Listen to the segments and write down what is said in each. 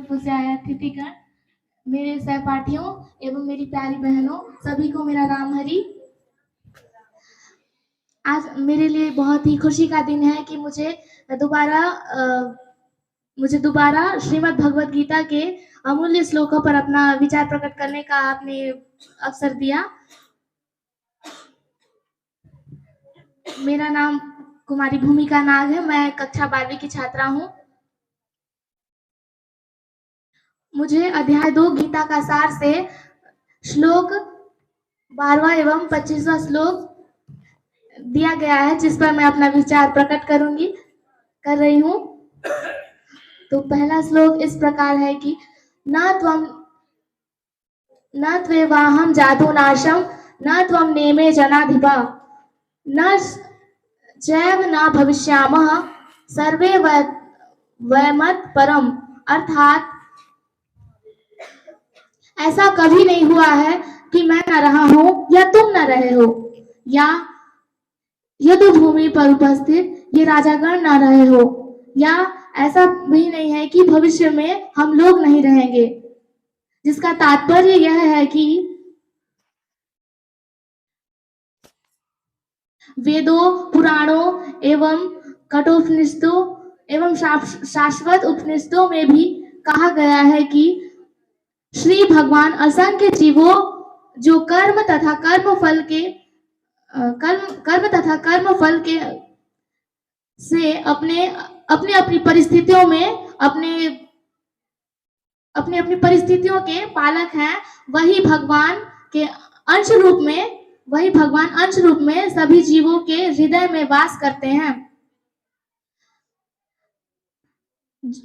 पूज्य अतिथिगण, मेरे सहपाठियों एवं मेरी प्यारी बहनों, सभी को मेरा राम हरि। आज मेरे लिए बहुत ही खुशी का दिन है कि मुझे दोबारा श्रीमद् भगवद गीता के अमूल्य श्लोकों पर अपना विचार प्रकट करने का आपने अवसर दिया। मेरा नाम कुमारी भूमिका नाग है। मैं कक्षा 12वीं की छात्रा हूँ। मुझे अध्याय 2 गीता का सार से श्लोक 12वां एवं 25वां श्लोक दिया गया है, जिस पर मैं अपना विचार प्रकट कर रही हूँ। तो पहला श्लोक इस प्रकार है कि न त्वेवाहं जातुनाशं न त्वं नेमे जनाधिपा न चैव न भविष्यामः सर्वे वयमत परम। अर्थात ऐसा कभी नहीं हुआ है कि मैं न रहा हूं या तुम न रहे हो, या युद्ध भूमि पर उपस्थित ये राजागण न रहे हो, या ऐसा भी नहीं है कि भविष्य में हम लोग नहीं रहेंगे। जिसका तात्पर्य यह है कि वेदों, पुराणों एवं कठोपनिषदों एवं शाश्वत उपनिषदों में भी कहा गया है कि श्री भगवान असंख्य जीवों जो कर्म तथा कर्म फल के से अपने अपनी परिस्थितियों में अपनी परिस्थितियों के पालक हैं। वही भगवान अंश रूप में सभी जीवों के हृदय में वास करते हैं।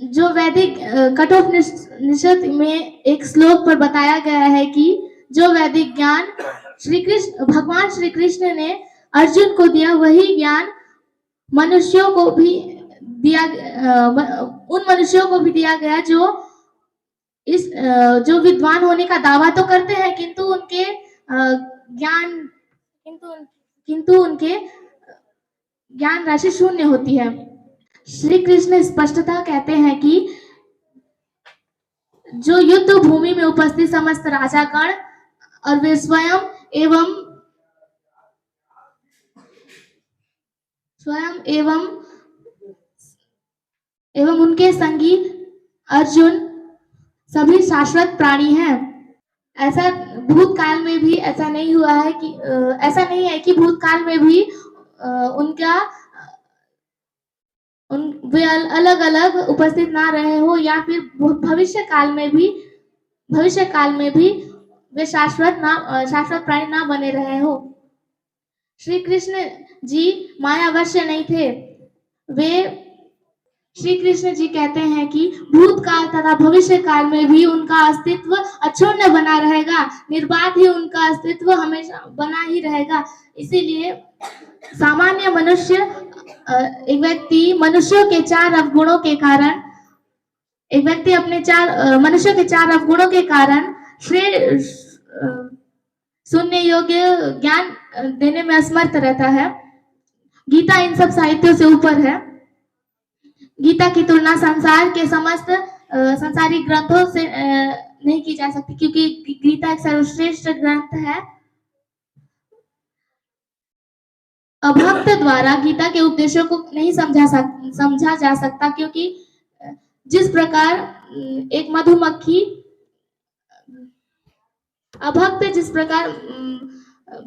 जो वैदिक कठोपनिषद में एक श्लोक पर बताया गया है कि जो वैदिक ज्ञान भगवान श्री कृष्ण ने अर्जुन को दिया, वही ज्ञान मनुष्यों को भी दिया गया जो विद्वान होने का दावा तो करते हैं, किंतु उनके ज्ञान राशि शून्य होती है। श्री कृष्ण स्पष्टतः कहते हैं कि जो युद्ध भूमि में उपस्थित समस्त राजागण और वे स्वयं एवं उनके संगी अर्जुन सभी शाश्वत प्राणी हैं। ऐसा भूतकाल में भी ऐसा नहीं हुआ है कि ऐसा नहीं है कि भूतकाल में भी वे अलग अलग उपस्थित ना रहे हो, या फिर भविष्य काल में भी वे शाश्वत प्राणी ना बने रहे हो। श्री कृष्ण जी मायावश्य नहीं थे। श्री कृष्ण जी कहते हैं कि भूतकाल तथा भविष्य काल में भी उनका अस्तित्व अक्षुण्ण बना रहेगा, निर्बाध ही उनका अस्तित्व हमेशा बना ही रहेगा। इसीलिए सामान्य एक व्यक्ति मनुष्यों के 4 अवगुणों के कारण मनुष्यों के 4 अवगुणों के कारण सुनने योग्य ज्ञान देने में असमर्थ रहता है। गीता इन सब साहित्यों से ऊपर है। गीता की तुलना संसार के समस्त संसारिक ग्रंथों से नहीं की जा सकती, क्योंकि गीता एक सर्वश्रेष्ठ ग्रंथ है। अभक्त द्वारा गीता के उपदेशों को नहीं समझा जा सकता, क्योंकि जिस प्रकार एक मधुमक्खी अभक्त जिस प्रकार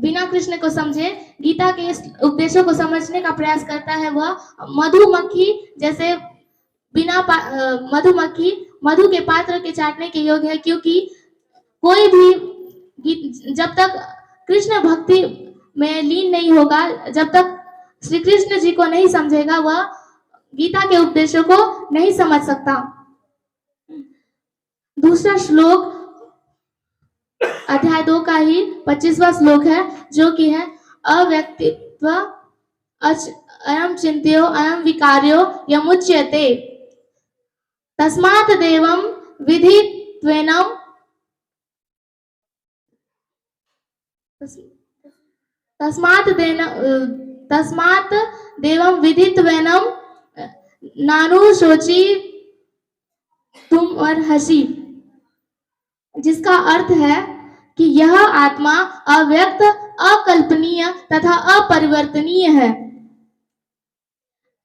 बिना कृष्ण को समझे गीता के उपदेशों को समझने का प्रयास करता है, वह मधुमक्खी जैसे बिना मधुमक्खी मधु के पात्र के चाटने के योग्य है। क्योंकि कोई भी जब तक कृष्ण भक्ति में लीन नहीं होगा, जब तक श्री कृष्ण जी को नहीं समझेगा, वह गीता के उपदेशों को नहीं समझ सकता। दूसरा श्लोक अध्याय 2 का ही 25वां श्लोक है, जो कि है अव्यक्तित्व अयम चिंत्यो अयम विकार्यो यमुच्यते तस्मात् देवं विदित्वेनम तस्मात् देवं विदित्वेनम नानुशोचि तुम और हंसी, जिसका अर्थ है कि यह आत्मा अव्यक्त, अकल्पनीय तथा अपरिवर्तनीय है।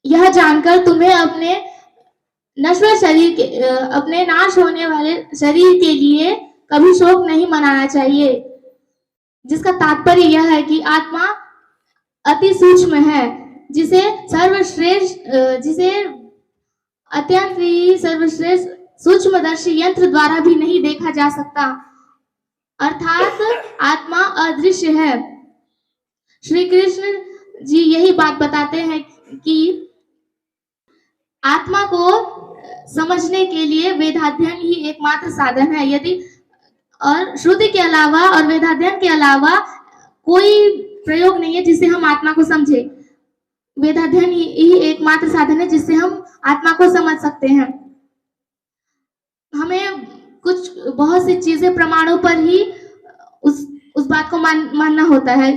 यह जानकर तुम्हें अपने नश्वर शरीर के अपने नाश होने वाले शरीर के लिए कभी शोक नहीं मनाना चाहिए, जिसका तात्पर्य यह है कि आत्मा अति सूक्ष्म है, जिसे अत्यंत ही सर्वश्रेष्ठ सूक्ष्मदर्शी यंत्र द्वारा भी नहीं देखा जा सकता, अर्थात आत्मा अदृश्य है। श्री कृष्ण जी यही बात बताते हैं कि आत्मा को समझने के लिए वेदाध्ययन ही एकमात्र साधन है। यदि और श्रुति के अलावा और वेदाध्ययन के अलावा कोई प्रयोग नहीं है जिससे हम आत्मा को समझे। वेदाध्ययन ही एकमात्र साधन है जिससे हम आत्मा को समझ सकते हैं। हमें कुछ बहुत सी चीजें प्रमाणों पर ही उस बात को मानना होता है।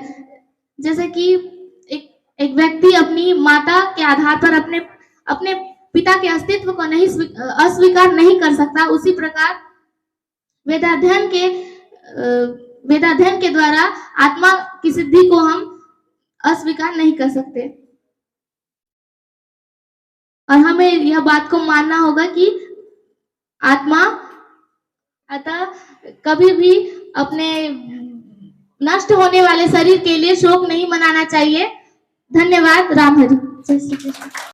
जैसे कि एक व्यक्ति अपनी माता के आधार पर अपने पिता के अस्तित्व को नहीं अस्वीकार नहीं कर सकता, उसी प्रकार वेदाध्ययन के द्वारा आत्मा की सिद्धि को हम अस्वीकार नहीं कर सकते। और हमें यह बात को मानना होगा कि आत्मा अतः कभी भी अपने नष्ट होने वाले शरीर के लिए शोक नहीं मनाना चाहिए। धन्यवाद। राम हरि। जय श्री कृष्ण।